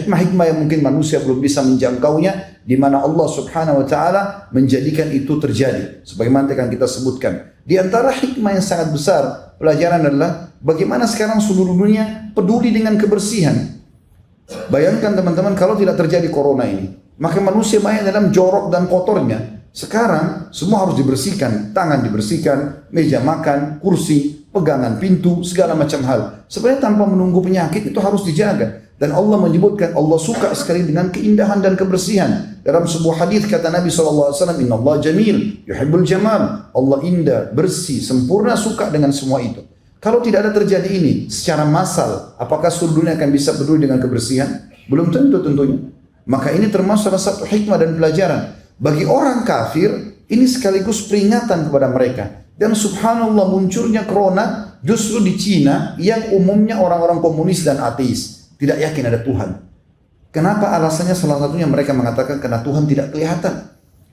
hikmah-hikmah yang mungkin manusia belum bisa menjangkaunya, di mana Allah Subhanahu wa taala menjadikan itu terjadi. Sebagaimana yang kita sebutkan. Di antara hikmah yang sangat besar pelajaran adalah bagaimana sekarang seluruh dunia peduli dengan kebersihan. Bayangkan teman-teman kalau tidak terjadi corona ini, maka manusia banyak dalam jorok dan kotornya. Sekarang semua harus dibersihkan, tangan dibersihkan, meja makan, kursi, pegangan pintu, segala macam hal. Sebenarnya tanpa menunggu penyakit itu harus dijaga. Dan Allah menyebutkan Allah suka sekali dengan keindahan dan kebersihan. Dalam sebuah hadis kata Nabi SAW, Inna Allah jamil, yuhibbul jamal. Allah indah, bersih, sempurna, suka dengan semua itu. Kalau tidak ada terjadi ini secara massal, apakah seluruh dunia akan bisa peduli dengan kebersihan? Belum tentu tentunya. Maka ini termasuk salah satu hikmah dan pelajaran. Bagi orang kafir, ini sekaligus peringatan kepada mereka. Dan subhanallah munculnya corona justru di Cina yang umumnya orang-orang komunis dan ateis. Tidak yakin ada Tuhan. Kenapa? Alasannya salah satunya mereka mengatakan karena Tuhan tidak kelihatan.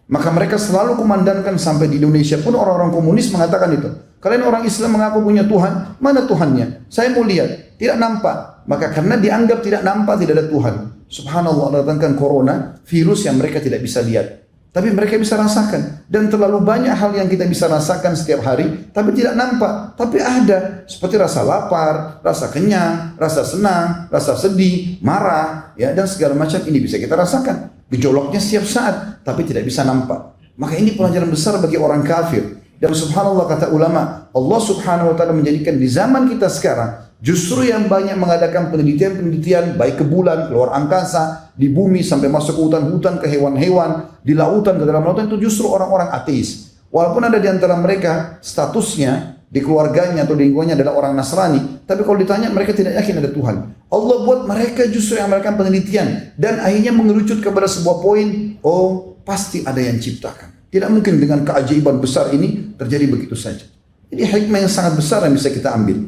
Maka mereka selalu kumandangkan sampai di Indonesia pun orang-orang komunis mengatakan itu. Kalian orang Islam mengaku punya Tuhan, mana Tuhannya? Saya mau lihat, tidak nampak. Maka karena dianggap tidak nampak, tidak ada Tuhan. Subhanallah, Allah datangkan corona, virus yang mereka tidak bisa lihat. Tapi mereka bisa rasakan. Dan terlalu banyak hal yang kita bisa rasakan setiap hari, tapi tidak nampak. Tapi ada. Seperti rasa lapar, rasa kenyang, rasa senang, rasa sedih, marah, ya, dan segala macam ini bisa kita rasakan. Gejolaknya setiap saat, tapi tidak bisa nampak. Maka ini pelajaran besar bagi orang kafir. Dan subhanallah kata ulama, Allah subhanahu wa ta'ala menjadikan di zaman kita sekarang, justru yang banyak mengadakan penelitian-penelitian baik ke bulan, keluar angkasa, di bumi sampai masuk ke hutan-hutan, ke hewan-hewan, di lautan, ke dalam lautan itu justru orang-orang ateis. Walaupun ada di antara mereka statusnya di keluarganya atau di lingkungannya adalah orang Nasrani, tapi kalau ditanya mereka tidak yakin ada Tuhan. Allah buat mereka justru yang melakukan penelitian dan akhirnya mengerucut kepada sebuah poin, oh pasti ada yang ciptakan. Tidak mungkin dengan keajaiban besar ini terjadi begitu saja. Ini hikmah yang sangat besar yang bisa kita ambil.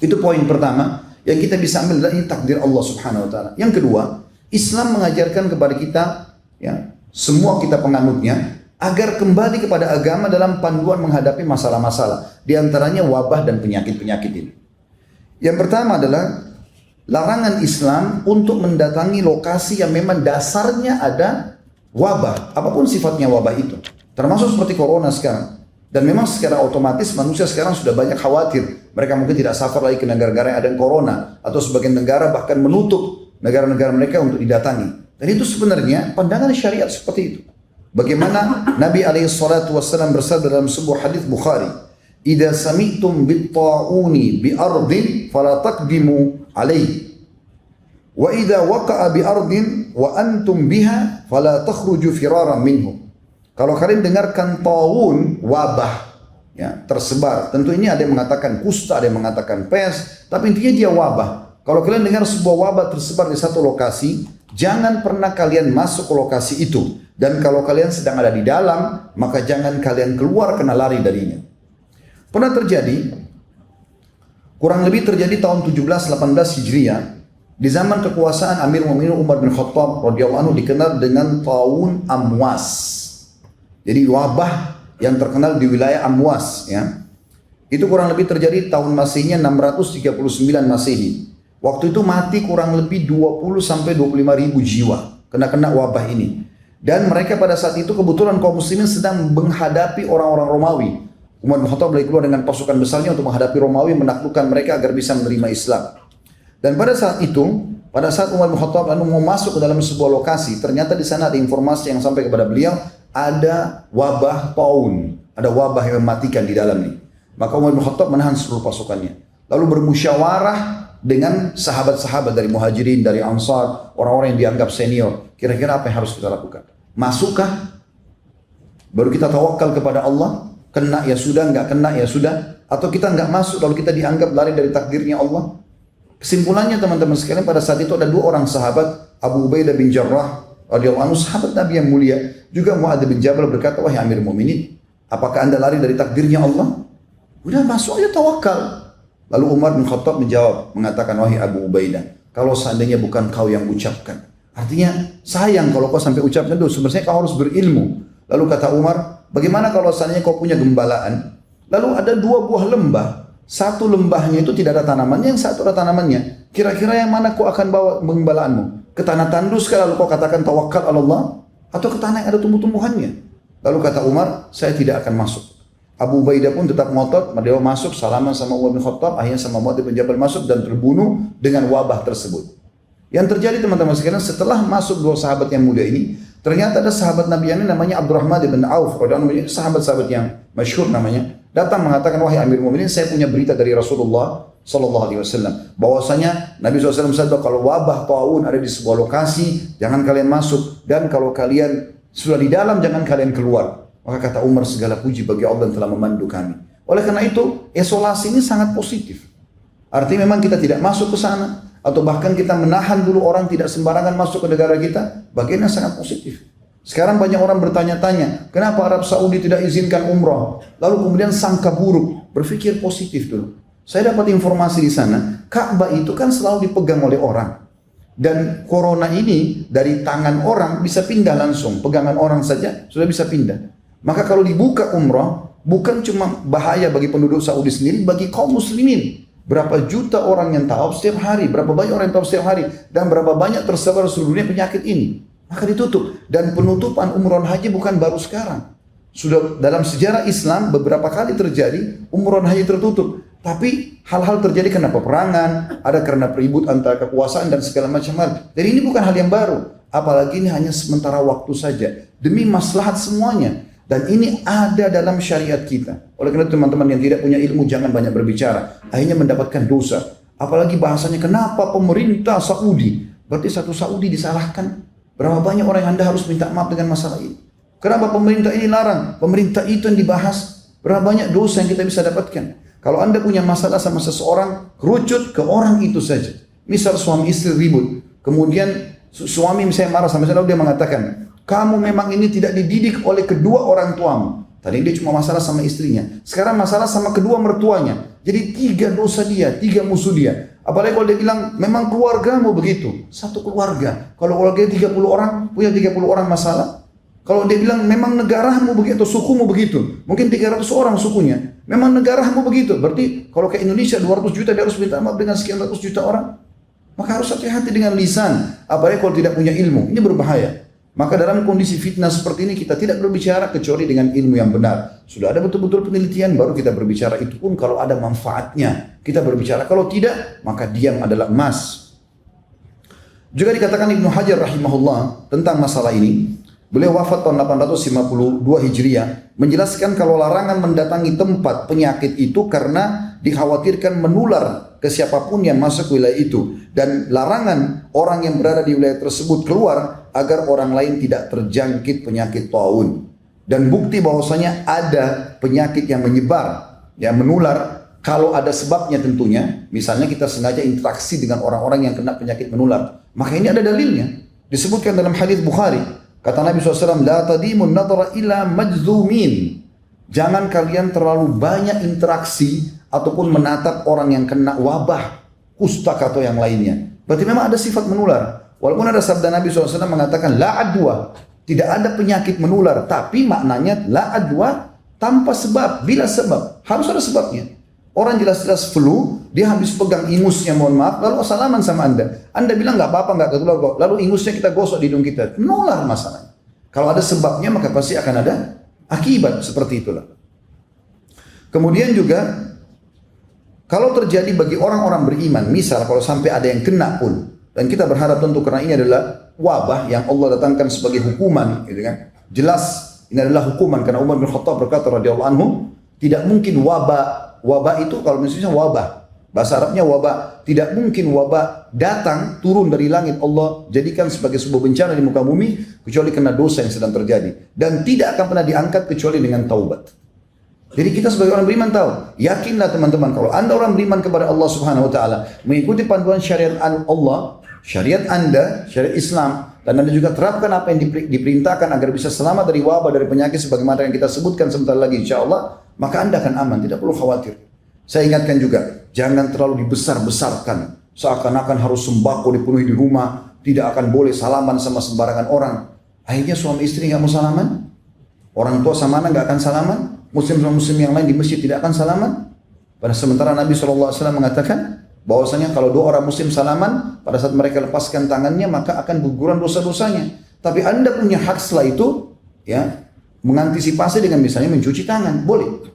Itu poin pertama yang kita bisa ambil adalah ini takdir Allah Subhanahu wa taala. Yang kedua, Islam mengajarkan kepada kita, ya, semua kita penganutnya agar kembali kepada agama dalam panduan menghadapi masalah-masalah, di antaranya wabah dan penyakit-penyakit ini. Yang pertama adalah larangan Islam untuk mendatangi lokasi yang memang dasarnya ada wabah, apapun sifatnya wabah itu. Termasuk seperti corona sekarang. Dan memang secara otomatis manusia sekarang sudah banyak khawatir. Mereka mungkin tidak safar lagi ke negara-negara yang ada corona. Atau sebagian negara bahkan menutup negara-negara mereka untuk didatangi. Dan itu sebenarnya pandangan syariat seperti itu. Bagaimana Nabi SAW bersabda dalam sebuah hadis Bukhari. Idza sami'tum bit-ta'uni bi ardin fala taqdimu alaihi. Wa idza waqa'a bi ardin wa antum biha fala takhruju firaran minhu. Kalau kalian dengarkan ta'un, wabah, ya, tersebar. Tentu ini ada yang mengatakan kusta, ada yang mengatakan pes, tapi intinya dia wabah. Kalau kalian dengar sebuah wabah tersebar di satu lokasi, jangan pernah kalian masuk ke lokasi itu. Dan kalau kalian sedang ada di dalam, maka jangan kalian keluar kena lari darinya. Pernah terjadi, kurang lebih terjadi tahun 17-18 Hijriah, di zaman kekuasaan Amir Mu'minin Umar bin Khattab radhiyallahu anhu dikenal dengan Taun Amwas. Jadi wabah yang terkenal di wilayah Amwas, ya. Itu kurang lebih terjadi tahun Masihnya 639 Masehi. Waktu itu mati kurang lebih 20 sampai 25 ribu jiwa kena wabah ini. Dan mereka pada saat itu kebetulan kaum muslimin sedang menghadapi orang-orang Romawi. Umar bin Khattab lagi keluar dengan pasukan besarnya untuk menghadapi Romawi, menaklukkan mereka agar bisa menerima Islam. Dan pada saat itu, pada saat Umar bin Khattab lalu mau masuk ke dalam sebuah lokasi, ternyata di sana ada informasi yang sampai kepada beliau, ada wabah taun, ada wabah yang mematikan di dalam ini. Maka Umar bin Khattab menahan seluruh pasukannya, lalu bermusyawarah dengan sahabat-sahabat dari Muhajirin, dari Ansar, orang-orang yang dianggap senior. Kira-kira apa yang harus kita lakukan? Masukkah? Baru kita tawakal kepada Allah? Kena ya sudah, nggak kena ya sudah? Atau kita nggak masuk lalu kita dianggap lari dari takdirnya Allah? Kesimpulannya teman-teman sekalian, pada saat itu ada dua orang sahabat, Abu Ubaidah bin Jarrah radhiyallahu anhu, sahabat Nabi yang mulia, juga Mu'adz bin Jabal berkata, wahai Amir Mu'minin, apakah anda lari dari takdirnya Allah? Udah masuk aja tawakal. Lalu Umar bin Khattab menjawab, mengatakan, wahai Abu Ubaidah, kalau seandainya bukan kau yang ucapkan, artinya sayang kalau kau sampai ucapkan itu, sebenarnya kau harus berilmu. Lalu kata Umar, bagaimana kalau seandainya kau punya gembalaan, lalu ada dua buah lembah, Satu lembahnya itu tidak ada tanamannya, yang satu ada tanamannya. Kira-kira yang mana kau akan bawa gembalaanmu? Ke tanah tandus lalu kau katakan tawakal Allah, atau ke tanah yang ada tumbuh-tumbuhannya? Lalu kata Umar, saya tidak akan masuk. Abu Ubaidah pun tetap ngotot, dia masuk, salaman sama Umar bin Khattab, akhirnya sama Muadz bin Jabal masuk dan terbunuh dengan wabah tersebut. Yang terjadi teman-teman sekalian, setelah masuk dua sahabat yang mulia ini, ternyata ada sahabat Nabi yang namanya Abdurrahman bin Auf, sahabat-sahabat yang masyhur namanya, datang mengatakan, wahai Amir Mu'minin, saya punya berita dari Rasulullah Sallallahu Alaihi Wasallam, bahwasanya Nabi SAW bersabda, kalau wabah taun ada di sebuah lokasi, jangan kalian masuk, dan kalau kalian sudah di dalam, jangan kalian keluar. Maka kata Umar, segala puji bagi Allah yang telah memandu kami. Oleh karena itu, isolasi ini sangat positif. Artinya memang kita tidak masuk ke sana, atau bahkan kita menahan dulu orang tidak sembarangan masuk ke negara kita, bagiannya sangat positif. Sekarang banyak orang bertanya-tanya, kenapa Arab Saudi tidak izinkan umrah? Lalu kemudian sangka buruk, berpikir positif dulu. Saya dapat informasi di sana, Ka'bah itu kan selalu dipegang oleh orang. Dan corona ini dari tangan orang bisa pindah langsung, pegangan orang saja sudah bisa pindah. Maka kalau dibuka umrah, bukan cuma bahaya bagi penduduk Saudi sendiri, bagi kaum muslimin. Berapa juta orang yang tawaf setiap hari, berapa banyak orang yang tawaf setiap hari, dan berapa banyak tersebar seluruh dunia penyakit ini. Maka ditutup. Dan penutupan umrah haji bukan baru sekarang. Sudah dalam sejarah Islam beberapa kali terjadi umrah haji tertutup. Tapi hal-hal terjadi karena peperangan, ada karena peribut antara kekuasaan dan segala macam hal. Jadi ini bukan hal yang baru. Apalagi ini hanya sementara waktu saja. Demi maslahat semuanya. Dan ini ada dalam syariat kita. Oleh karena teman-teman yang tidak punya ilmu jangan banyak berbicara. Akhirnya mendapatkan dosa. Apalagi bahasanya kenapa pemerintah Saudi. Berarti satu Saudi disalahkan. Berapa banyak orang yang Anda harus minta maaf dengan masalah ini. Kenapa pemerintah ini larang? Pemerintah itu yang dibahas. Berapa banyak dosa yang kita bisa dapatkan. Kalau Anda punya masalah sama seseorang, kerucut ke orang itu saja. Misal suami istri ribut. Kemudian suami misalnya marah sama saya, lalu dia mengatakan, kamu memang ini tidak dididik oleh kedua orang tuamu. Tadi dia cuma masalah sama istrinya. Sekarang masalah sama kedua mertuanya. Jadi 3 dosa dia, 3 musuh dia. Apalagi kalau dia bilang, memang keluargamu begitu. Satu keluarga. Kalau keluarga 30 orang, punya 30 orang masalah. Kalau dia bilang, memang negaramu begitu, atau sukumu begitu. Mungkin 300 orang sukunya. Memang negaramu begitu. Berarti kalau ke Indonesia 200 juta, dia harus minta maaf dengan sekian ratus juta orang. Maka harus hati-hati dengan lisan. Apalagi kalau tidak punya ilmu. Ini berbahaya. Maka dalam kondisi fitnah seperti ini kita tidak berbicara kecuali dengan ilmu yang benar. Sudah ada betul-betul penelitian baru kita berbicara, itu pun kalau ada manfaatnya kita berbicara. Kalau tidak maka diam adalah emas. Juga dikatakan Ibnu Hajar rahimahullah tentang masalah ini. Beliau wafat tahun 852 Hijriah menjelaskan kalau larangan mendatangi tempat penyakit itu karena dikhawatirkan menular ke siapapun yang masuk wilayah itu, dan larangan orang yang berada di wilayah tersebut keluar agar orang lain tidak terjangkit penyakit taun. Dan bukti bahwasanya ada penyakit yang menyebar, yang menular, kalau ada sebabnya tentunya. Misalnya kita sengaja interaksi dengan orang-orang yang kena penyakit menular, maka ini ada dalilnya. Disebutkan dalam hadis Bukhari, kata Nabi SAW, la tadimun nadra ila majzumin. Jangan kalian terlalu banyak interaksi ataupun menatap orang yang kena wabah, kusta atau yang lainnya. Berarti memang ada sifat menular. Walaupun ada sabda Nabi SAW mengatakan la adwa, tidak ada penyakit menular, tapi maknanya la adwa tanpa sebab, bila sebab. Harus ada sebabnya. Orang jelas-jelas flu, dia habis pegang ingusnya, mohon maaf, lalu salaman sama Anda. Anda bilang nggak apa-apa, nggak ketular kok. Lalu ingusnya kita gosok di hidung kita. Menular masalahnya. Kalau ada sebabnya maka pasti akan ada akibat, seperti itulah. Kemudian juga kalau terjadi bagi orang-orang beriman, misal kalau sampai ada yang kena pun, dan kita berharap tentu karena ini adalah wabah yang Allah datangkan sebagai hukuman, gitu kan? Jelas ini adalah hukuman karena Umar bin Khattab berkata radhiyallahu anhu, tidak mungkin wabah itu kalau misalnya wabah, bahasa Arabnya wabah, tidak mungkin wabah datang turun dari langit Allah jadikan sebagai sebuah bencana di muka bumi kecuali karena dosa yang sedang terjadi, dan tidak akan pernah diangkat kecuali dengan taubat. Jadi kita sebagai orang beriman tahu, yakinlah teman-teman, kalau Anda orang beriman kepada Allah Subhanahu wa taala, mengikuti panduan syariat Allah, syariat Anda, syariat Islam, dan Anda juga terapkan apa yang diperintahkan agar bisa selamat dari wabah, dari penyakit sebagaimana yang kita sebutkan sebentar lagi insyaallah, maka Anda akan aman, tidak perlu khawatir. Saya ingatkan juga, jangan terlalu dibesar-besarkan, seakan-akan harus sembako dipenuhi di rumah, tidak akan boleh salaman sama sembarangan orang. Akhirnya suami istri nggak mau salaman, orang tua sama anak nggak akan salaman, muslim sama muslim yang lain di masjid tidak akan salaman. Pada sementara Nabi SAW mengatakan bahwasanya kalau dua orang muslim salaman, pada saat mereka lepaskan tangannya maka akan guguran dosa-dosanya. Tapi Anda punya hak setelah itu, ya, mengantisipasi dengan misalnya mencuci tangan, boleh.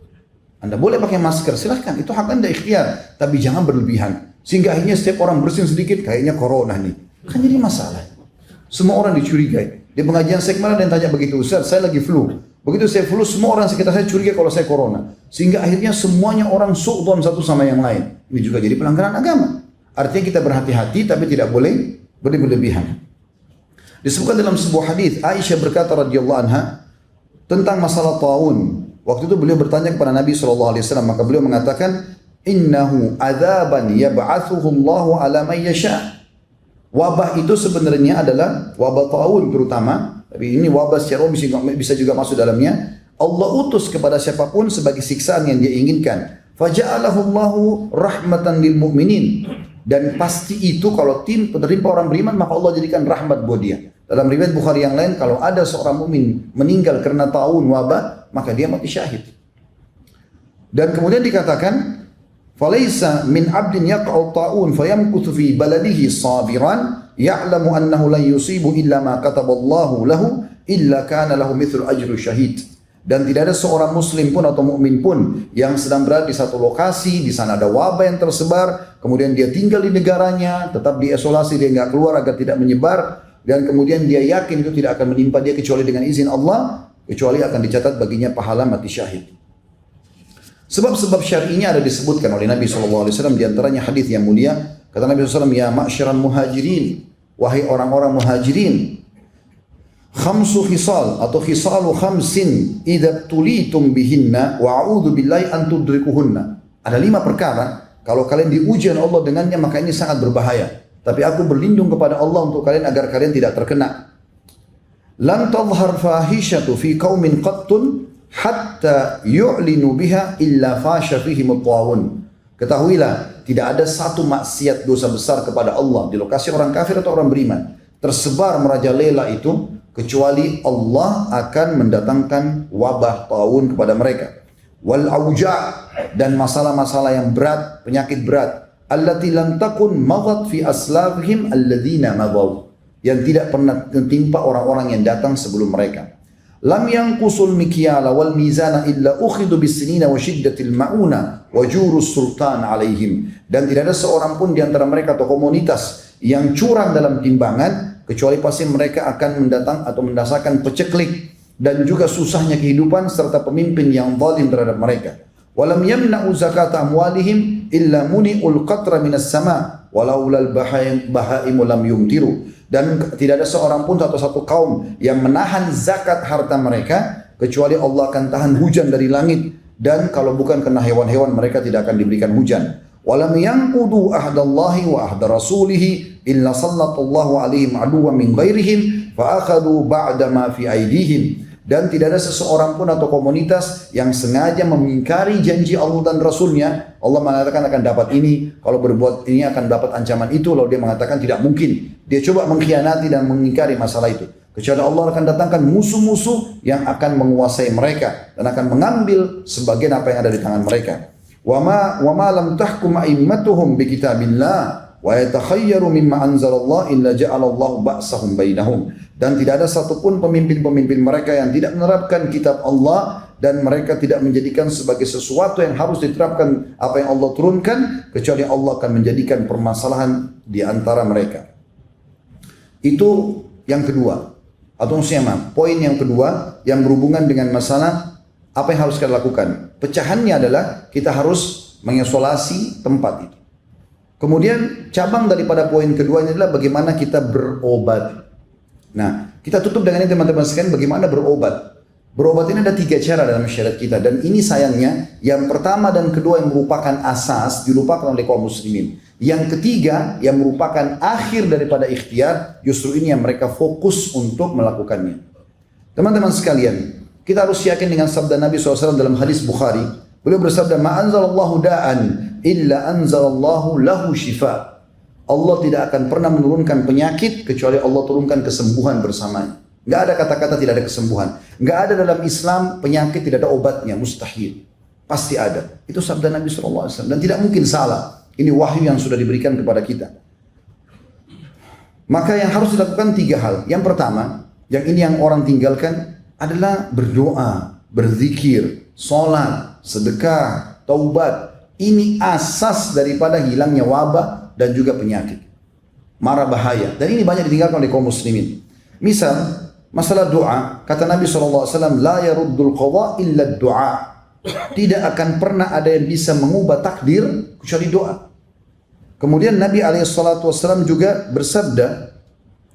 Anda boleh pakai masker, silahkan, itu hak Anda ikhtiar, tapi jangan berlebihan. Sehingga akhirnya setiap orang bersin sedikit, kayaknya corona nih. Kan jadi masalah. Semua orang dicurigai. Di pengajian saya kemarin ada yang tanya begitu, Ustaz, saya lagi flu. Begitu saya flu, semua orang sekitar saya curiga kalau saya corona. Sehingga akhirnya semuanya orang su'don satu sama yang lain. Ini juga jadi pelanggaran agama. Artinya kita berhati-hati tapi tidak boleh berlebihan. Disebutkan dalam sebuah hadis, Aisyah berkata radhiyallahu anha tentang masalah taun. Waktu itu beliau bertanya kepada Nabi SAW, maka beliau mengatakan, Innahu adzaban yab'athuhu Allahu ala man yasha. Wabah itu sebenarnya adalah wabah taun terutama, tapi ini wabah secara umum bisa juga masuk dalamnya. Allah utus kepada siapapun sebagai siksaan yang dia inginkan. Faja'alahu Allahu rahmatan lil mu'minin. Dan pasti itu kalau penerima orang beriman maka Allah jadikan rahmat buat dia. Dalam riwayat Bukhari yang lain, kalau ada seorang mukmin meninggal karena taun wabah, maka dia mati syahid. Dan kemudian dikatakan, فَلَيْسَ مِنْ عَبْدٍ يَقْعُ الطَّاعُونَ فَيَمْكُثُ فِي بَلَدِهِ صَابِرًا يَعْلَمُ أَنَّهُ لَنْ يُصِيبُ إِلَّا مَا كَتَبَ اللَّهُ لَهُ إِلَّا كَانَ لَهُ مِثْلُ أَجْرِ الشَّهِيدِ. Dan tidak ada seorang muslim pun atau mukmin pun yang sedang berada di satu lokasi, di sana ada wabah yang tersebar, kemudian dia tinggal di negaranya, tetap diisolasi, dia nggak keluar agar tidak menyebar, dan kemudian dia yakin itu tidak akan menimpa dia kecuali dengan izin Allah, kecuali akan dicatat baginya pahala mati syahid. Sebab-sebab syar'inya ada disebutkan oleh Nabi SAW, di antaranya hadis yang mulia, kata Nabi SAW, Ya ma'syaral muhajirin, wahai orang-orang muhajirin, khamsu khisal atau khisalu khamsin idza tulitum bihinna wa a'udzu billahi an tudrikuhunna. Ada 5 perkara kalau kalian diuji oleh Allah dengannya maka ini sangat berbahaya. Tapi aku berlindung kepada Allah untuk kalian agar kalian tidak terkena. Lan tadhhar fahishatu fi qaumin qattun hatta yu'linu biha illa fasha fihim at-tawun. Ketahuilah, tidak ada satu maksiat dosa besar kepada Allah di lokasi orang kafir atau orang beriman tersebar merajalela itu kecuali Allah akan mendatangkan wabah taun kepada mereka. Wal auja' dan masalah-masalah yang berat, penyakit berat. Allati lam takun madat fi aslafihim alladzina madaw. Yang tidak pernah menimpa orang-orang yang datang sebelum mereka. Lam yanqusul mikyala wal mizana illa ukhidu bisinina wa shiddatil mauna wa jurus sultan alaihim. Dan tidak ada seorang pun di antara mereka atau komunitas yang curang dalam timbangan kecuali pasti mereka akan mendatang atau mendasarkan peceklik dan juga susahnya kehidupan serta pemimpin yang zalim terhadap mereka. Walam yamna'u zakata amwalihim illa muni'ul qatra minas sama walaulal bahaimu lam yumtiru. Dan tidak ada seorang pun atau satu kaum yang menahan zakat harta mereka kecuali Allah akan tahan hujan dari langit, dan kalau bukan karena hewan-hewan mereka tidak akan diberikan hujan. Walam yanqudu ahdallahi wa ahda rasulihi illa sallallahu alaihim aduwwan min ghairihim fa akhadhu ba'da ma fi aidihim. Dan tidak ada seseorang pun atau komunitas yang sengaja mengingkari janji Allah dan Rasulnya. Allah mengatakan akan dapat ini, kalau berbuat ini akan dapat ancaman itu, lalu dia mengatakan tidak mungkin. Dia coba mengkhianati dan mengingkari masalah itu. Kecuali Allah akan datangkan musuh-musuh yang akan menguasai mereka dan akan mengambil sebagian apa yang ada di tangan mereka. Wa ma lam tahkum a'immatuhum bi kitabillah wa yatakhayyaru mimma anzalallah illa ja'alallahu ba'sahum bainahum. Dan tidak ada satupun pemimpin-pemimpin mereka yang tidak menerapkan kitab Allah dan mereka tidak menjadikan sebagai sesuatu yang harus diterapkan apa yang Allah turunkan, kecuali Allah akan menjadikan permasalahan di antara mereka. Itu yang kedua, atau maksudnya poin yang kedua yang berhubungan dengan masalah apa yang harus kita lakukan. Pecahannya adalah kita harus mengisolasi tempat itu. Kemudian cabang daripada poin kedua ini adalah bagaimana kita berobat. Nah, kita tutup dengan ini teman-teman sekalian, bagaimana berobat. Berobat ini ada 3 cara dalam syariat kita, dan ini sayangnya yang pertama dan kedua yang merupakan asas dilupakan oleh kaum muslimin. Yang ketiga yang merupakan akhir daripada ikhtiar, justru ini yang mereka fokus untuk melakukannya. Teman-teman sekalian, kita harus yakin dengan sabda Nabi SAW dalam hadis Bukhari. Beliau bersabda, Ma anzalallahu da'an illa anzalallahu lahu shifa. Allah tidak akan pernah menurunkan penyakit kecuali Allah turunkan kesembuhan bersamanya. Enggak ada kata-kata tidak ada kesembuhan. Enggak ada dalam Islam penyakit tidak ada obatnya, mustahil. Pasti ada. Itu sabda Nabi SAW. Dan tidak mungkin salah. Ini wahyu yang sudah diberikan kepada kita. Maka yang harus dilakukan 3 hal. Yang pertama, yang ini yang orang tinggalkan adalah berdoa, berzikir, sholat, sedekah, taubat. Ini asas daripada hilangnya wabah dan juga penyakit. Mara bahaya. Dan ini banyak ditinggalkan oleh kaum muslimin. Misal, masalah doa, kata Nabi SAW, la yaruddul qadha illa doa. Tidak akan pernah ada yang bisa mengubah takdir kecuali doa. Kemudian Nabi SAW juga bersabda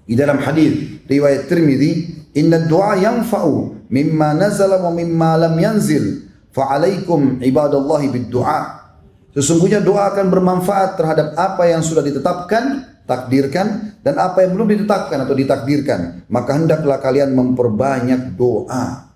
di dalam hadis riwayat Tirmidzi, inna doa yanfa'u mimma nazala wa mimma lam yanzil, fa'alaikum ibadallahi bid-du'a. Sesungguhnya doa akan bermanfaat terhadap apa yang sudah ditetapkan, takdirkan, dan apa yang belum ditetapkan atau ditakdirkan. Maka hendaklah kalian memperbanyak doa.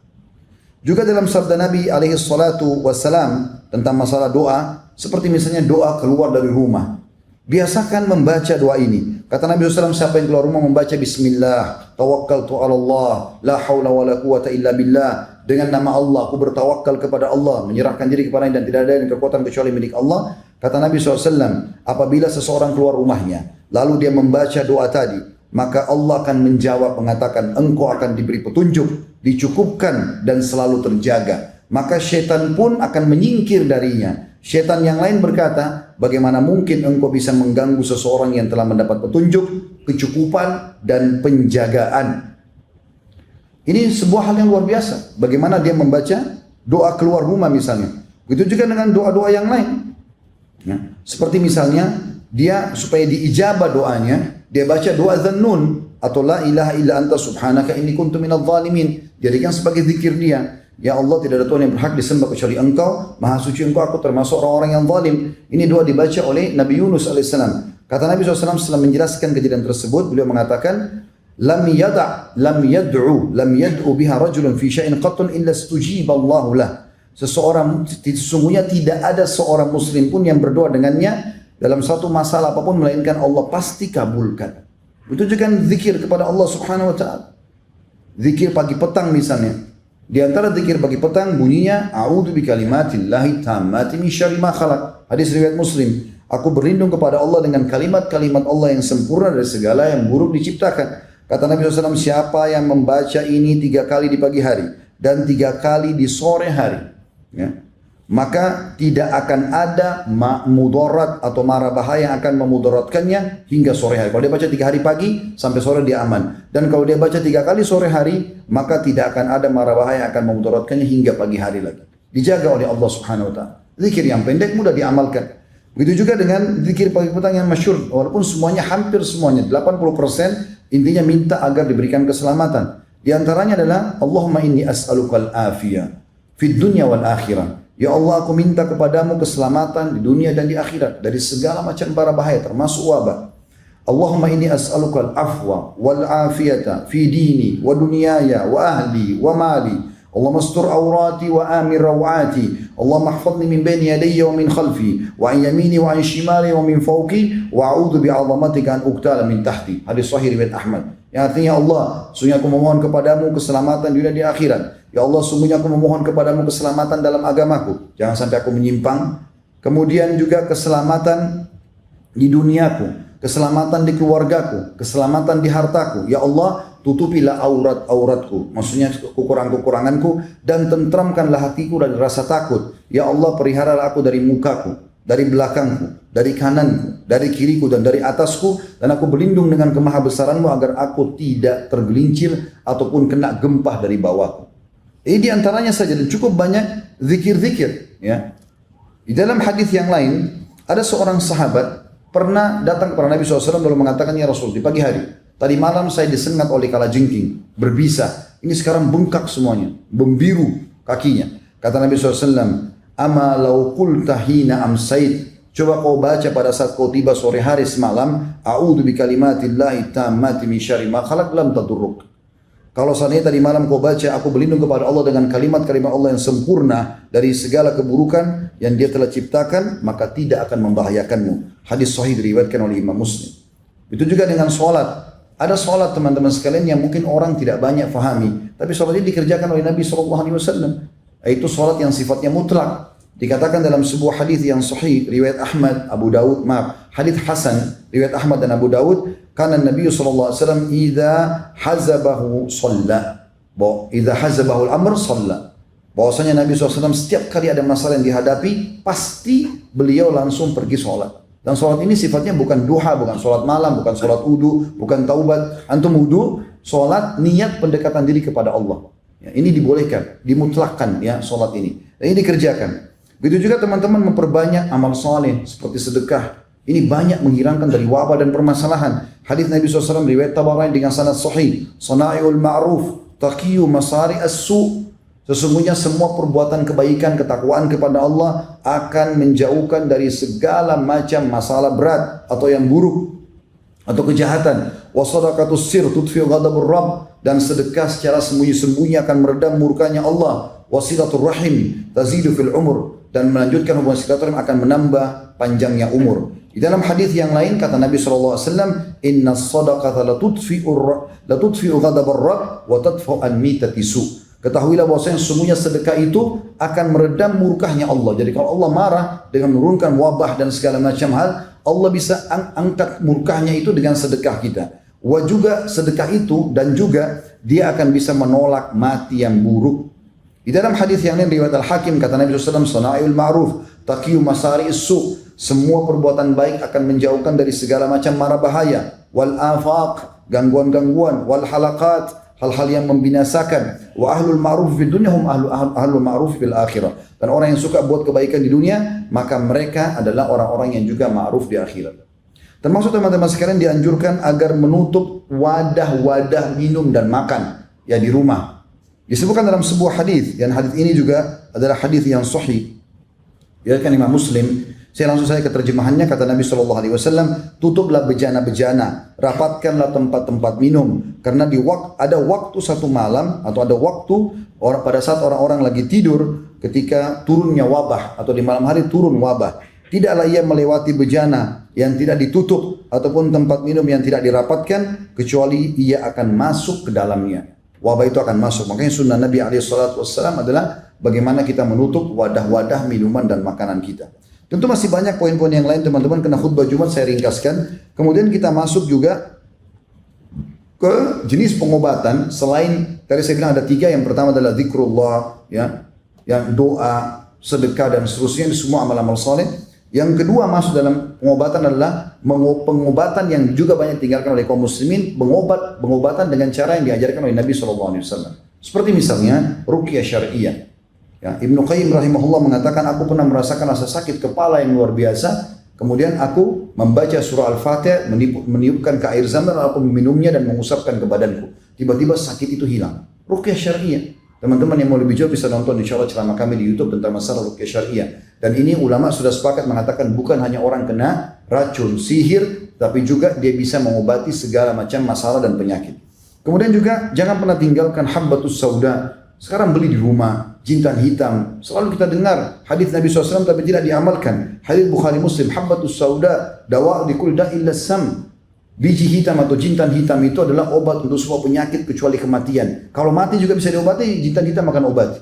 Juga dalam sabda Nabi alaihi salatu wassalam tentang masalah doa, seperti misalnya doa keluar dari rumah. Biasakan membaca doa ini. Kata Nabi SAW, siapa yang keluar rumah membaca Bismillah, tawakkaltu ala Allah, la hawla wa la quwata illa billah. Dengan nama Allah, aku bertawakal kepada Allah, menyerahkan diri kepada-Nya dan tidak ada yang kekuatan kecuali milik Allah. Kata Nabi SAW, apabila seseorang keluar rumahnya, lalu dia membaca doa tadi, maka Allah akan menjawab mengatakan, engkau akan diberi petunjuk, dicukupkan dan selalu terjaga. Maka syaitan pun akan menyingkir darinya. Syaitan yang lain berkata, bagaimana mungkin engkau bisa mengganggu seseorang yang telah mendapat petunjuk, kecukupan dan penjagaan. Ini sebuah hal yang luar biasa. Bagaimana dia membaca doa keluar rumah misalnya. Begitu juga dengan doa-doa yang lain. Ya. Seperti misalnya dia supaya diijabah doanya, dia baca doa Dzannun atau la ilaha illa anta subhanaka inni kuntu minadh dhalimin. Jadikan sebagai zikir dia. Ya Allah, tidak ada Tuhan yang berhak disembah kecuali Engkau, Maha Suci Engkau, aku termasuk orang-orang yang zalim. Ini doa dibaca oleh Nabi Yunus alaihissalam. Kata Nabi SAW setelah menjelaskan kejadian tersebut, beliau mengatakan, lam yad'u biha rajulun fi syai'in qattun illa istujiba Allahu lah. Sesungguhnya tidak ada seorang muslim pun yang berdoa dengannya dalam satu masalah apapun melainkan Allah pasti kabulkan. Itu juga zikir kepada Allah Subhanahu wa taala. Zikir pagi petang misalnya. Di antara zikir pagi petang bunyinya a'udzu bikalimatillahi tammati min syarri ma khalaq. Hadis riwayat Muslim. Aku berlindung kepada Allah dengan kalimat-kalimat Allah yang sempurna dari segala yang buruk diciptakan. Kata Nabi SAW, siapa yang membaca ini 3 kali di pagi hari dan 3 kali di sore hari, ya, maka tidak akan ada mudarat atau mara bahaya yang akan memudaratkannya hingga sore hari. Kalau dia baca 3 hari pagi sampai sore dia aman. Dan kalau dia baca 3 kali sore hari, maka tidak akan ada mara bahaya yang akan memudaratkannya hingga pagi hari lagi. Dijaga oleh Allah Subhanahu wa taala. Zikir yang pendek mudah diamalkan. Begitu juga dengan zikir pagi petang yang masyhur, walaupun semuanya hampir semuanya 80% intinya minta agar diberikan keselamatan. Di antaranya adalah Allahumma inni as'alukal afiyah fid dunya wal akhirah. Ya Allah, aku minta kepadamu keselamatan di dunia dan di akhirat dari segala macam bara bahaya termasuk wabah. Allahumma inni as'alukal afwa wal afiyata fi dini wa dunyaya wa ahli wa mali. Allahumma astur awrati wa amir rawati. Allahumma ihfazni min bayni yadayya wa min khalfi wa an yamini wa an shimali wa min fawqi wa a'udzu bi'azamatika an uqtala min tahti. Hadis sahih riwayat Ahmad. Yang artinya, Allah, sungguh aku memohon kepadamu keselamatan di dunia di akhirat. Ya Allah, sungguhnya aku memohon kepadamu keselamatan dalam agamaku. Jangan sampai aku menyimpang. Kemudian juga keselamatan di duniaku, keselamatan di keluargaku, keselamatan di hartaku. Ya Allah, tutupilah aurat-auratku, maksudnya kekurangan-kekuranganku, dan tentramkanlah hatiku dari rasa takut. Ya Allah, peliharalah aku dari mukaku, dari belakangku, dari kananku, dari kiriku, dan dari atasku, dan aku berlindung dengan kemahabesaranmu agar aku tidak tergelincir ataupun kena gempah dari bawahku. Ini diantaranya saja, dan cukup banyak zikir-zikir. Ya. Di dalam hadis yang lain, ada seorang sahabat pernah datang kepada Nabi SAW lalu mengatakan, ya Rasul, di pagi hari, tadi malam saya disengat oleh kalajengking, berbisa. Ini sekarang bengkak semuanya, membiru kakinya. Kata Nabi SAW, ama law qulta hina amsait, coba kau baca pada saat kau tiba sore hari semalam, a'udzu bikalimatillahi tammati min syarri ma khalaq, lam tadurruk. Kalau seandainya tadi malam kau baca, aku berlindung kepada Allah dengan kalimat-kalimat Allah yang sempurna dari segala keburukan yang Dia telah ciptakan, maka tidak akan membahayakanmu. Hadis sahih diriwayatkan oleh Imam Muslim. Itu juga dengan sholat. Ada sholat teman-teman sekalian yang mungkin orang tidak banyak fahami, tapi sholat ini dikerjakan oleh Nabi SAW. Yaitu sholat yang sifatnya mutlak. Dikatakan dalam sebuah hadis yang sahih riwayat Ahmad, Abu Dawud, hadis Hasan riwayat Ahmad dan Abu Dawud, karena Nabi sallallahu alaihi wasallam idza hazabahu shalla. Idza hazabahu al-amr shalla. Bahwasanya Nabi SAW setiap kali ada masalah yang dihadapi, pasti beliau langsung pergi sholat. Dan sholat ini sifatnya bukan duha, bukan sholat malam, bukan sholat wudu, bukan taubat. Antum wudu, sholat niat pendekatan diri kepada Allah. Ya, ini dibolehkan, dimutlakkan ya sholat ini. Dan ini dikerjakan. Begitu juga teman-teman memperbanyak amal soleh seperti sedekah. Ini banyak menghilangkan dari wabah dan permasalahan. Hadis Nabi SAW riwayat Tabarani dengan sanad sahih. Sana'iul ma'ruf, taqiyu masari as-su'. Sesungguhnya semua perbuatan kebaikan, ketakwaan kepada Allah akan menjauhkan dari segala macam masalah berat atau yang buruk atau kejahatan. Wa sadaqatus sir tudfi'u ghadabur rabb, dan sedekah secara sembunyi-sembunyi akan meredam murkanya Allah. Wasilatur rahim tazidu fil umur, dan melanjutkan hubungan silaturahim akan menambah panjangnya umur. Di dalam hadis yang lain kata Nabi SAW, inna sadaqata la tudfi'u ghadabur rabb wa tadfa'u an mitati su'. Ketahuilah bahwasanya sesungguhnya sedekah itu akan meredam murkahnya Allah. Jadi kalau Allah marah dengan menurunkan wabah dan segala macam hal, Allah bisa angkat murkahnya itu dengan sedekah kita. Wa juga sedekah itu dan juga dia akan bisa menolak mati yang buruk. Di dalam hadis yang lain riwayat Al-Hakim kata Nabi SAW, sana'il ma'ruf taqiyu masari su'. Semua perbuatan baik akan menjauhkan dari segala macam mara bahaya. Wal afaq, gangguan-gangguan. Wal halaqat, hal-hal yang membinasakan. Wa ahlul ma'ruf fid dunya hum ahlul ma'ruf fil akhirah. Dan orang yang suka buat kebaikan di dunia, maka mereka adalah orang-orang yang juga ma'ruf di akhirat. Termasuk teman-teman sekalian dianjurkan agar menutup wadah-wadah minum dan makan ya di rumah. Disebutkan dalam sebuah hadis, dan hadis ini juga adalah hadis yang sahih. Ya kan Imam Muslim. Saya langsung saja ke terjemahannya, kata Nabi SAW, tutuplah bejana-bejana, rapatkanlah tempat-tempat minum, karena ada waktu satu malam, atau ada waktu pada saat orang-orang lagi tidur, ketika turunnya wabah, atau di malam hari turun wabah. Tidaklah ia melewati bejana yang tidak ditutup, ataupun tempat minum yang tidak dirapatkan, kecuali ia akan masuk ke dalamnya. Wabah itu akan masuk. Makanya sunnah Nabi SAW adalah bagaimana kita menutup wadah-wadah minuman dan makanan kita. Tentu masih banyak poin-poin yang lain teman-teman, kena khutbah Jumat saya ringkaskan. Kemudian kita masuk juga ke jenis pengobatan selain tadi saya bilang ada 3. Yang pertama adalah zikrullah, ya, yang doa, sedekah dan seterusnya, ini semua amal-amal saleh. Yang kedua masuk dalam pengobatan adalah pengobatan yang juga banyak ditinggalkan oleh kaum muslimin, pengobatan dengan cara yang diajarkan oleh Nabi SAW. Seperti misalnya ruqyah syariah. Ya, Ibnu Qayyim rahimahullah mengatakan, aku pernah merasakan rasa sakit kepala yang luar biasa. Kemudian aku membaca surah Al-Fatihah, meniupkan ke air zam-zam, aku meminumnya dan mengusapkan ke badanku. Tiba-tiba sakit itu hilang. Ruqyah syariah. Teman-teman yang mau lebih jauh bisa nonton insya Allah ceramah kami di YouTube tentang masalah ruqyah syariah. Dan ini ulama sudah sepakat mengatakan bukan hanya orang kena racun, sihir, tapi juga dia bisa mengobati segala macam masalah dan penyakit. Kemudian juga jangan pernah tinggalkan habbatus sauda. Sekarang beli di rumah, jintan hitam. Selalu kita dengar hadis Nabi SAW tapi tidak diamalkan. Hadis Bukhari Muslim, habbatus sauda dawa likul da'il sam. Biji hitam atau jintan hitam itu adalah obat untuk semua penyakit kecuali kematian. Kalau mati juga bisa diobati, jintan hitam akan obati.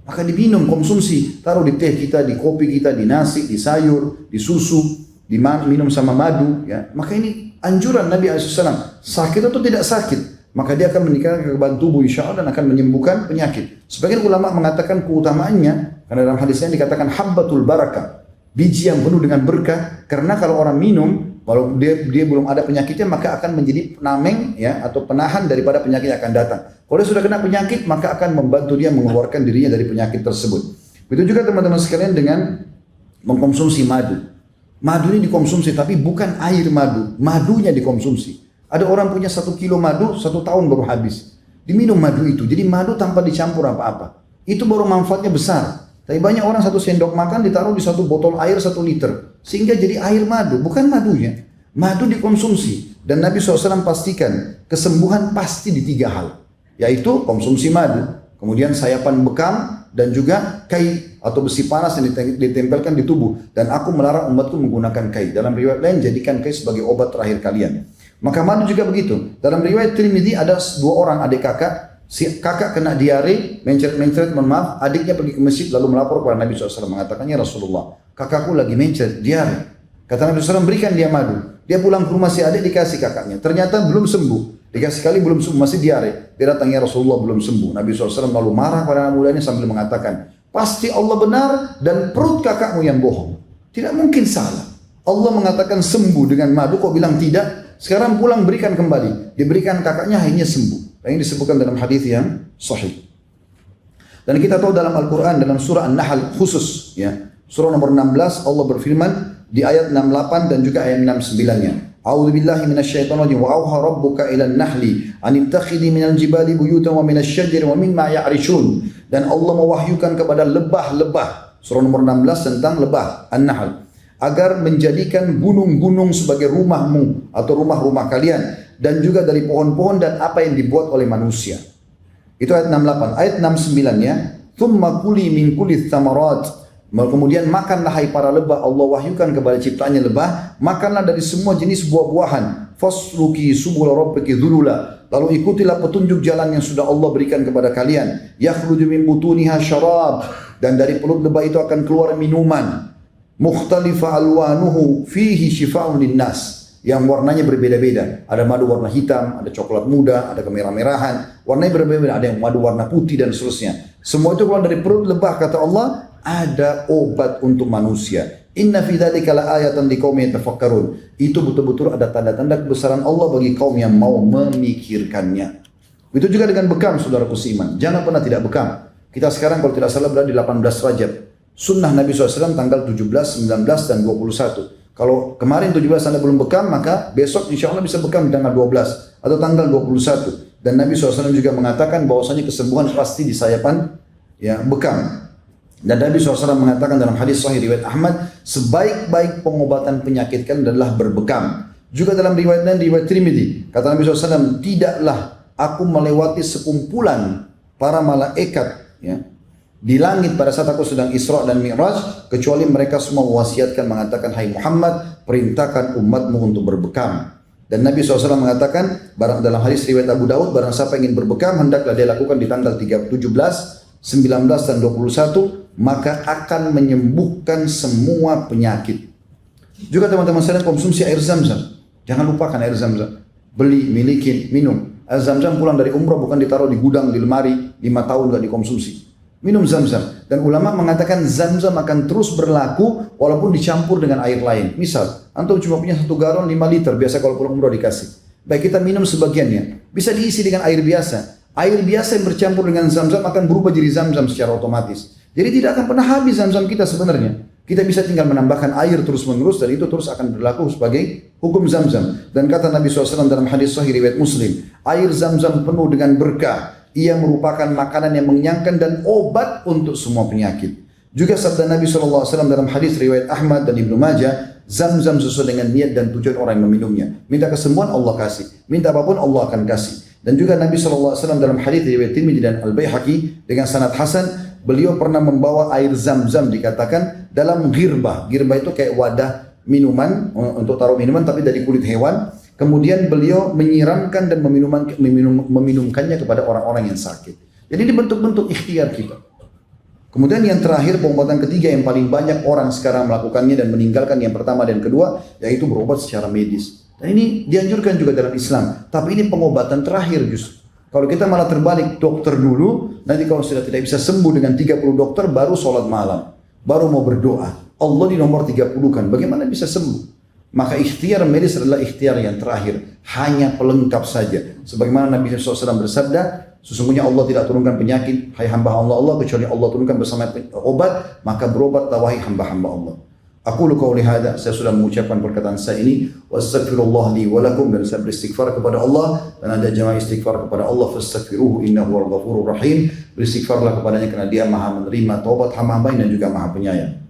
Maka diminum, konsumsi, taruh di teh kita, di kopi kita, di nasi, di sayur, di susu, minum sama madu. Ya. Maka ini anjuran Nabi SAW. Sakit atau tidak sakit, maka dia akan meningkatkan kekebalan tubuh insya Allah dan akan menyembuhkan penyakit. Sebagian ulama mengatakan keutamaannya, karena dalam hadisnya dikatakan habbatul barakah, biji yang penuh dengan berkah, karena kalau orang minum, kalau dia belum ada penyakitnya, maka akan menjadi penameng ya, atau penahan daripada penyakit yang akan datang. Kalau dia sudah kena penyakit, maka akan membantu dia mengeluarkan dirinya dari penyakit tersebut. Begitu juga teman-teman sekalian dengan mengkonsumsi madu. Madu ini dikonsumsi, tapi bukan air madu, madunya dikonsumsi. Ada orang punya 1 kilo madu, 1 tahun baru habis. Diminum madu itu, jadi madu tanpa dicampur apa-apa. Itu baru manfaatnya besar. Tapi banyak orang 1 sendok makan ditaruh di 1 botol air 1 liter. Sehingga jadi air madu, bukan madunya. Madu dikonsumsi. Dan Nabi SAW pastikan kesembuhan pasti di 3 hal. Yaitu konsumsi madu, kemudian sayapan bekam, dan juga kai atau besi panas yang ditempelkan di tubuh. Dan aku melarang umatku menggunakan kai. Dalam riwayat lain, jadikan kai sebagai obat terakhir kalian. Maka madu juga begitu. Dalam riwayat Tirmidzi ada 2 orang adik kakak Si kakak kena diare, mencret-mencret, mohon maaf, adiknya pergi ke masjid lalu melapor kepada Nabi SAW, mengatakannya, Rasulullah, kakakku lagi mencret, diare. Kata Nabi SAW, berikan dia madu. Dia pulang ke rumah si adik, dikasih kakaknya. Ternyata belum sembuh. Dikasih kali belum sembuh, masih diare. Dia datangnya Rasulullah belum sembuh. Nabi SAW lalu marah pada anak mudanya sambil mengatakan, pasti Allah benar dan perut kakakmu yang bohong. Tidak mungkin salah. Allah mengatakan sembuh dengan madu, kok bilang tidak? Sekarang pulang berikan kembali. Diberikan kakaknya akhirnya sembuh. Ini disebutkan dalam hadis yang sahih. Dan kita tahu dalam Al-Quran, dalam surah An-Nahl khusus, ya, surah nomor 16, Allah berfirman di ayat 68 dan juga ayat 69-nya. A'udzu billahi minasyaitonir rajim. Wa auha rabbuka ilan nahli an ittakhidhi minal jibali buyutan wa minasyajari wa mimma ya'rishun. Dan Allah mewahyukan kepada lebah-lebah, surah nomor 16 tentang lebah, An-Nahl, agar menjadikan gunung-gunung sebagai rumahmu atau rumah-rumah kalian, dan juga dari pohon-pohon dan apa yang dibuat oleh manusia. Itu ayat 68. Ayat 69-nya, thumma kuli min kulli thamarat. Kemudian makanlah hai para lebah, Allah wahyukan kepada ciptaannya lebah, makanlah dari semua jenis buah-buahan. Fasluki subul rabbiki dzulula. Lalu ikutilah petunjuk jalan yang sudah Allah berikan kepada kalian. Yakhruju min butuniha syarab. Dan dari perut lebah itu akan keluar minuman. Mukhtalifa alwanuhu fihi shifa'un linnas. Yang warnanya berbeda-beda. Ada madu warna hitam, ada coklat muda, ada kemerah-merahan. Warnanya berbeda-beda. Ada yang madu warna putih dan seterusnya. Semua itu keluar dari perut lebah, kata Allah, ada obat untuk manusia. Inna fi dzalika laayatan liqaumin yatafakkarun. Itu betul-betul ada tanda-tanda kebesaran Allah bagi kaum yang mau memikirkannya. Itu juga dengan bekam, saudaraku seiman. Jangan pernah tidak bekam. Kita sekarang kalau tidak salah berada di 18 Rajab. Sunnah Nabi SAW tanggal 17, 19, dan 21. Kalau kemarin 17 Anda belum bekam, maka besok insya Allah bisa bekam di tanggal 12 atau tanggal 21. Dan Nabi SAW juga mengatakan bahwasanya kesembuhan pasti di sayapan ya, bekam. Dan Nabi SAW mengatakan dalam hadis sahih riwayat Ahmad, sebaik-baik pengobatan penyakit kan adalah berbekam. Juga dalam riwayat lain, riwayat Tirmidzi, kata Nabi SAW, tidaklah aku melewati sekumpulan para malaikat, ya, di langit pada saat aku sedang Isra dan Mi'raj, kecuali mereka semua mewasiatkan mengatakan, hai Muhammad, perintahkan umatmu untuk berbekam. Dan Nabi SAW mengatakan, dalam hadis riwayat Abu Daud, barang siapa ingin berbekam, hendaklah dia lakukan di tanggal 17, 19, dan 21, maka akan menyembuhkan semua penyakit. Juga teman-teman sekalian, konsumsi air Zam-Zam. Jangan lupakan air Zam-Zam. Beli, miliki, minum. Air Zam-Zam pulang dari umrah bukan ditaruh di gudang, di lemari, 5 tahun gak dikonsumsi. Minum Zam-Zam. Dan ulama mengatakan Zam-Zam akan terus berlaku walaupun dicampur dengan air lain. Misal, antum cuma punya 1 galon 5 liter, biasa kalau pulang umrah dikasih. Baik, kita minum sebagiannya. Bisa diisi dengan air biasa. Air biasa yang bercampur dengan Zam-Zam akan berubah jadi Zam-Zam secara otomatis. Jadi tidak akan pernah habis Zam-Zam kita sebenarnya. Kita bisa tinggal menambahkan air terus-menerus dan itu terus akan berlaku sebagai hukum Zam-Zam. Dan kata Nabi SAW dalam hadis sahih riwayat Muslim, air Zam-Zam penuh dengan berkah. Ia merupakan makanan yang mengenyangkan dan obat untuk semua penyakit. Juga sabda Nabi SAW dalam hadis riwayat Ahmad dan Ibnu Majah, Zam-Zam sesuai dengan niat dan tujuan orang yang meminumnya. Minta kesembuhan, Allah kasih. Minta apapun, Allah akan kasih. Dan juga Nabi SAW dalam hadis riwayat Tirmidzi dan Al-Baihaqi dengan sanad hasan, beliau pernah membawa air Zam-Zam, dikatakan dalam girbah. Girbah itu kayak wadah minuman, untuk taruh minuman tapi dari kulit hewan. Kemudian beliau menyiramkan dan meminumkannya kepada orang-orang yang sakit. Jadi ini bentuk-bentuk ikhtiar kita. Kemudian yang terakhir, pengobatan ketiga yang paling banyak orang sekarang melakukannya dan meninggalkan yang pertama dan kedua, yaitu berobat secara medis. Dan ini dianjurkan juga dalam Islam. Tapi ini pengobatan terakhir justru. Kalau kita malah terbalik, dokter dulu, nanti kalau sudah tidak bisa sembuh dengan 30 dokter, baru sholat malam. Baru mau berdoa. Allah di nomor 30 kan, bagaimana bisa sembuh? Maka ikhtiar medis adalah ikhtiar yang terakhir. Hanya pelengkap saja. Sebagaimana Nabi SAW bersabda, sesungguhnya Allah tidak turunkan penyakit, hai hamba Allah, kecuali Allah turunkan bersama obat, maka berobatlah wahai hamba-hamba Allah. Aku qauli hadza, saya sudah mengucapkan perkataan saya ini, wastaghfirullah li wa lakum, dan saya beristighfar kepada Allah, dan ada jamaah istighfar kepada Allah, fastaghfiruhu innahu wal ghafurur rahim. Beristighfarlah kepadanya karena Dia Maha menerima taubat hamba-hamba dan juga Maha penyayang.